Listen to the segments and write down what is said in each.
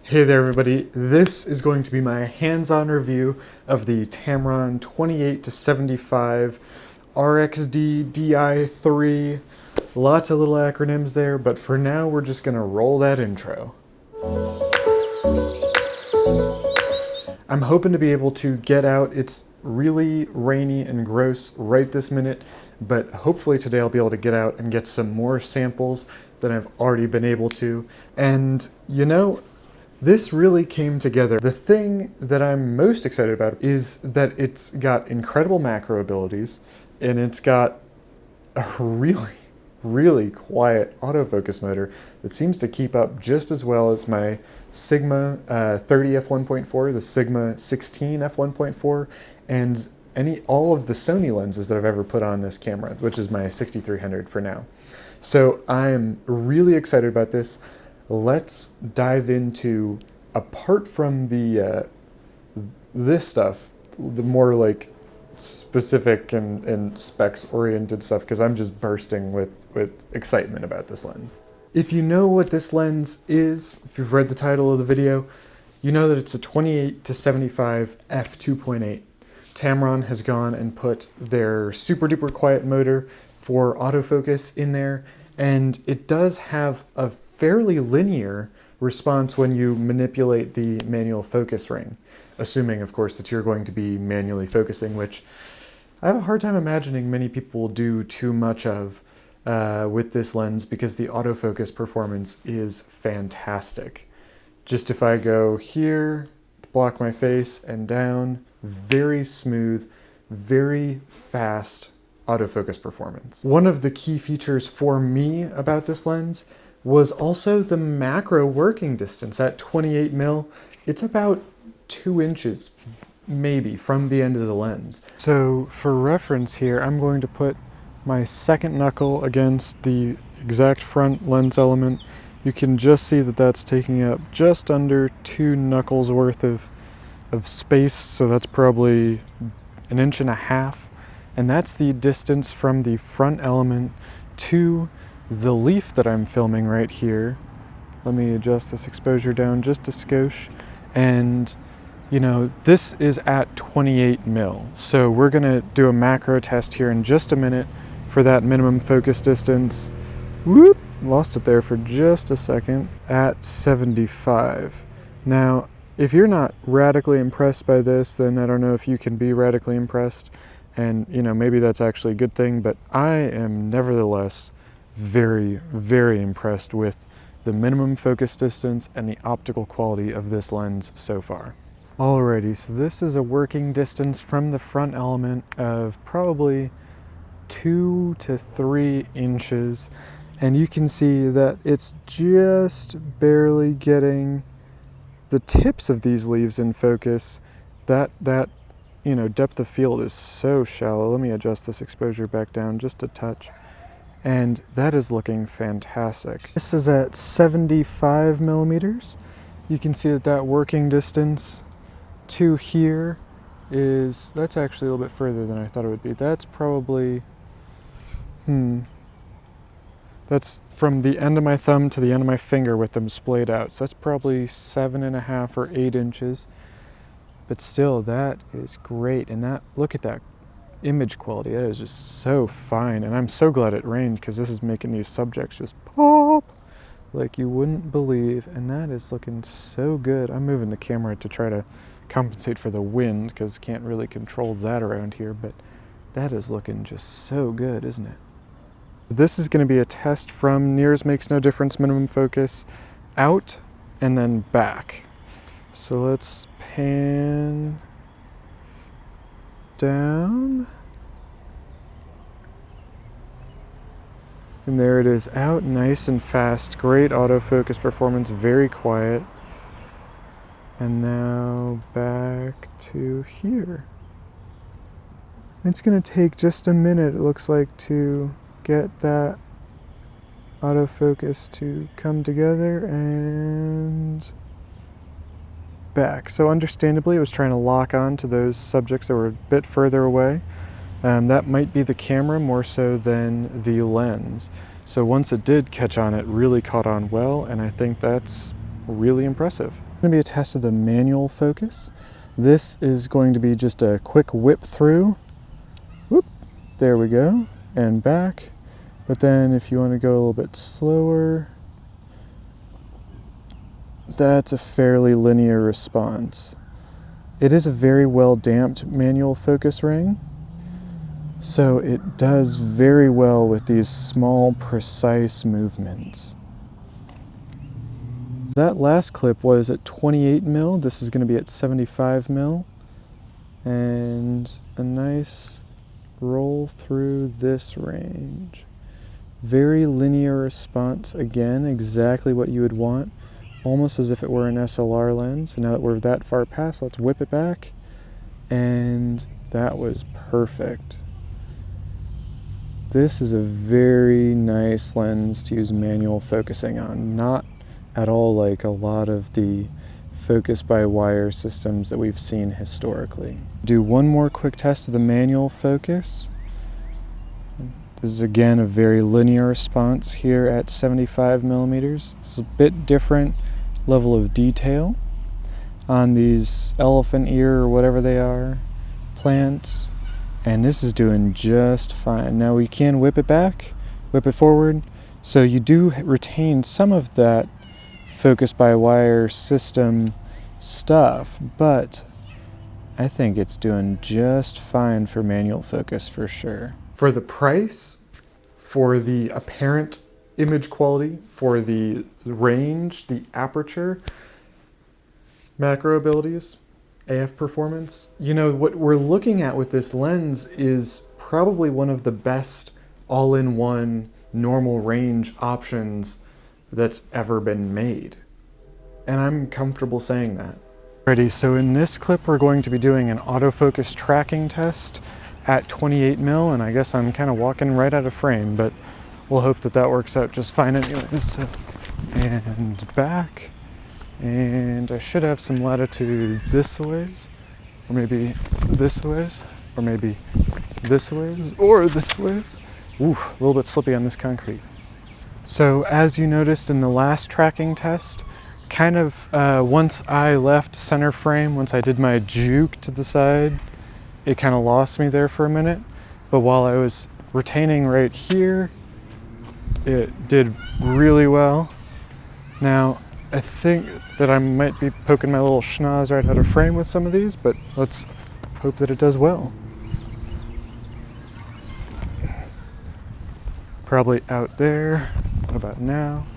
Hey there everybody, this is going to be my hands-on review of the Tamron 28-75 RXD DI3. Lots of little acronyms there, but for now we're just gonna roll that intro. I'm hoping to be able to get out. It's really rainy and gross right this minute, but hopefully today I'll be able to get out and get some more samples than I've already been able to. And you know, this really came together. The thing that I'm most excited about is that it's got incredible macro abilities and it's got a really quiet autofocus motor that seems to keep up just as well as my Sigma 30 f1.4, the Sigma 16 f1.4, and all of the Sony lenses that I've ever put on this camera, which is my 6300 for now. So I'm really excited about this. Let's dive into, apart from the this stuff, the more like specific and specs oriented stuff, because I'm just bursting with excitement about this lens. If you know what this lens is, if you've read the title of the video, you know that it's a 28-75 f2.8. Tamron has gone and put their super duper quiet motor for autofocus in there, and it does have a fairly linear response when you manipulate the manual focus ring, assuming of course that you're going to be manually focusing, which I have a hard time imagining many people do too much of with this lens, because the autofocus performance is fantastic. Just if I go here, block my face, and down, very smooth, very fast autofocus performance. One of the key features for me about this lens was also the macro working distance. At 28 mil, it's about 2 inches maybe from the end of the lens. So for reference here, I'm going to put my second knuckle against the exact front lens element. You can just see that that's taking up just under 2 knuckles worth of space, so that's probably 1.5 inches. And that's the distance from the front element to the leaf that I'm filming right here. Let me adjust this exposure down just a skosh. And you know, this is at 28 mil. So we're gonna do a macro test here in just a minute for that minimum focus distance. Whoop, lost it there for just a second. At 75. Now, if you're not radically impressed by this, then I don't know if you can be radically impressed. And you know, maybe that's actually a good thing, but I am nevertheless very, very impressed with the minimum focus distance and the optical quality of this lens so far. Alrighty, so this is a working distance from the front element of probably 2 to 3 inches. And you can see that it's just barely getting the tips of these leaves in focus. That you know, depth of field is so shallow. Let me adjust this exposure back down just a touch. And that is looking fantastic. This is at 75 millimeters. You can see that working distance to here is, that's actually a little bit further than I thought it would be. That's probably, that's from the end of my thumb to the end of my finger with them splayed out. So that's probably 7.5 or 8 inches. But still, that is great. And that, look at that image quality. That is just so fine. And I'm so glad it rained, because this is making these subjects just pop like you wouldn't believe. And that is looking so good. I'm moving the camera to try to compensate for the wind, because can't really control that around here. But that is looking just so good, isn't it? This is going to be a test from near as makes no difference minimum focus out and then back. So let's pan down. And there it is, out nice and fast. Great autofocus performance, very quiet. And now back to here. It's going to take just a minute, it looks like, to get that autofocus to come together, and back. So understandably it was trying to lock on to those subjects that were a bit further away. That might be the camera more so than the lens. So once it did catch on, it really caught on well, and I think that's really impressive. Going to be a test of the manual focus. This is going to be just a quick whip through. Whoop, there we go, and back. But then if you want to go a little bit slower, that's a fairly linear response. It is a very well damped manual focus ring, so it does very well with these small, precise movements. That last clip was at 28 mil. This is going to be at 75 mil. And a nice roll through this range. Very linear response, again, exactly what you would want. Almost as if it were an SLR lens. And now that we're that far past, let's whip it back. And that was perfect. This is a very nice lens to use manual focusing on. Not at all like a lot of the focus by wire systems that we've seen historically. Do one more quick test of the manual focus. This is again a very linear response here at 75 millimeters. It's a bit different level of detail on these elephant ear or whatever they are plants, and this is doing just fine. Now we can whip it back, whip it forward, so you do retain some of that focus by wire system stuff, but I think it's doing just fine for manual focus for sure. For the price, for the apparent image quality, for the range, the aperture, macro abilities, AF performance, you know, what we're looking at with this lens is probably one of the best all-in-one normal range options that's ever been made. And I'm comfortable saying that. Alrighty, so in this clip we're going to be doing an autofocus tracking test at 28 mil, and I guess I'm kind of walking right out of frame, but we'll hope that that works out just fine anyways. So, and back, and I should have some latitude this ways, or maybe this ways, or maybe this ways, or this ways. Ooh, a little bit slippy on this concrete. So as you noticed in the last tracking test, kind of once I left center frame, once I did my juke to the side, it kind of lost me there for a minute. But while I was retaining right here, it did really well. Now, I think that I might be poking my little schnoz right out of frame with some of these, but let's hope that it does well. Probably out there. What about now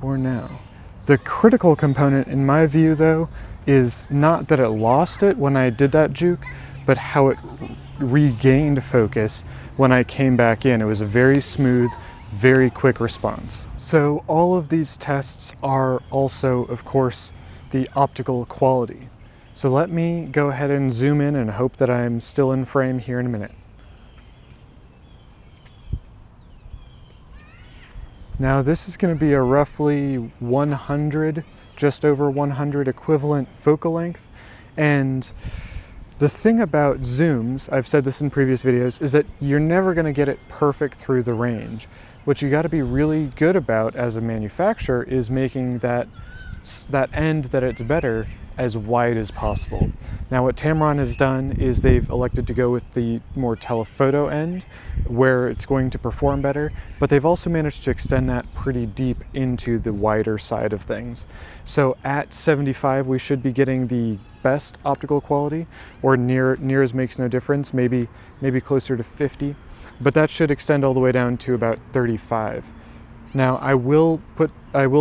or now? The critical component in my view though is not that it lost it when I did that juke, but how it regained focus when I came back in. It was a very smooth, very quick response. So all of these tests are also, of course, the optical quality. So let me go ahead and zoom in and hope that I'm still in frame here in a minute. Now this is going to be a roughly 100, just over 100 equivalent focal length. And the thing about zooms, I've said this in previous videos, is that you're never going to get it perfect through the range. What you got to be really good about as a manufacturer is making that end that it's better as wide as possible. Now what Tamron has done is they've elected to go with the more telephoto end where it's going to perform better, but they've also managed to extend that pretty deep into the wider side of things. So at 75 we should be getting the best optical quality, or near as makes no difference, maybe closer to 50, but that should extend all the way down to about 35. Now I will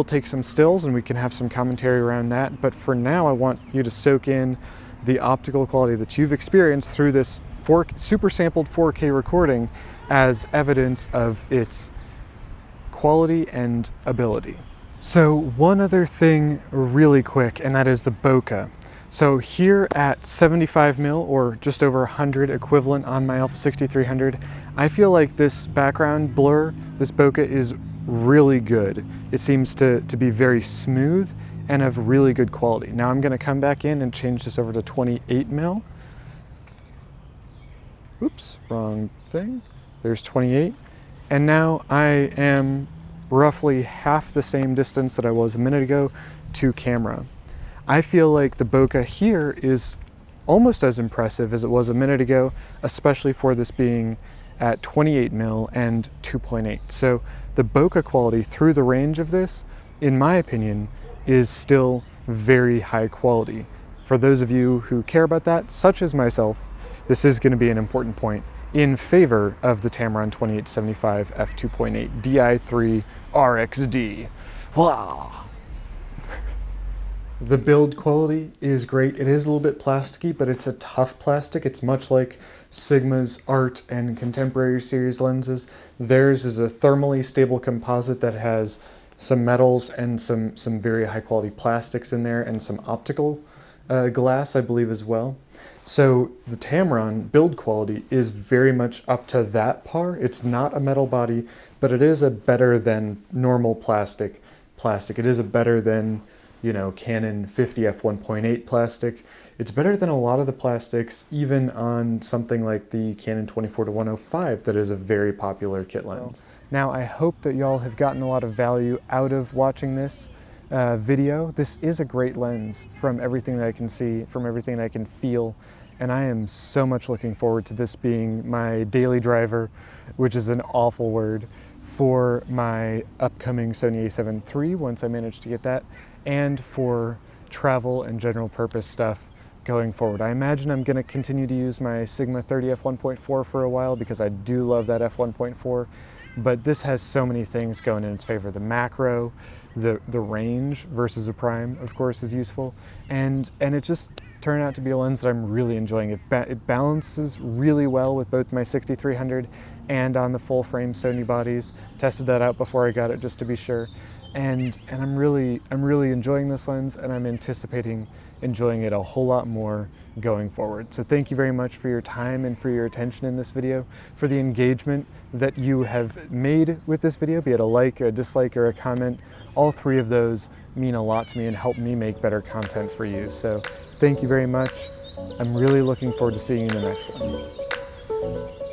take some stills and we can have some commentary around that, but for now I want you to soak in the optical quality that you've experienced through this super sampled 4K recording as evidence of its quality and ability. So one other thing really quick, and that is the bokeh. So here at 75 mil, or just over 100 equivalent on my Alpha 6300, I feel like this background blur, this bokeh, is really good. It seems to be very smooth and of really good quality. Now I'm going to come back in and change this over to 28 mil. Oops, wrong thing. There's 28. And now I am roughly half the same distance that I was a minute ago to camera. I feel like the bokeh here is almost as impressive as it was a minute ago, especially for this being at 28 mil and 2.8. So the bokeh quality through the range of this, in my opinion, is still very high quality. For those of you who care about that, such as myself, this is going to be an important point in favor of the Tamron 2875 f2.8 Di3 RXD. Wow. The build quality is great. It is a little bit plasticky, but it's a tough plastic. It's much like Sigma's Art and Contemporary series lenses. Theirs is a thermally stable composite that has some metals and some very high quality plastics in there, and some optical glass, I believe, as well. So the Tamron build quality is very much up to that par. It's not a metal body, but it is a better than normal plastic. It is a better than, you know, Canon 50 f1.8 plastic. It's better than a lot of the plastics, even on something like the Canon 24-105 that is a very popular kit lens. Now, I hope that y'all have gotten a lot of value out of watching this video. This is a great lens from everything that I can see, from everything that I can feel, and I am so much looking forward to this being my daily driver, which is an awful word, for my upcoming Sony a7 III once I manage to get that, and for travel and general purpose stuff going forward. I imagine I'm going to continue to use my Sigma 30 f1.4 for a while because I do love that f1.4, but this has so many things going in its favor. The macro, the range versus a prime, of course, is useful, and it just turned out to be a lens that I'm really enjoying. It balances really well with both my 6300 and on the full frame Sony bodies. Tested that out before I got it just to be sure. And I'm really enjoying this lens, and I'm anticipating enjoying it a whole lot more going forward. So thank you very much for your time and for your attention in this video, for the engagement that you have made with this video, be it a like, a dislike, or a comment. All three of those mean a lot to me and help me make better content for you. So thank you very much. I'm really looking forward to seeing you in the next one.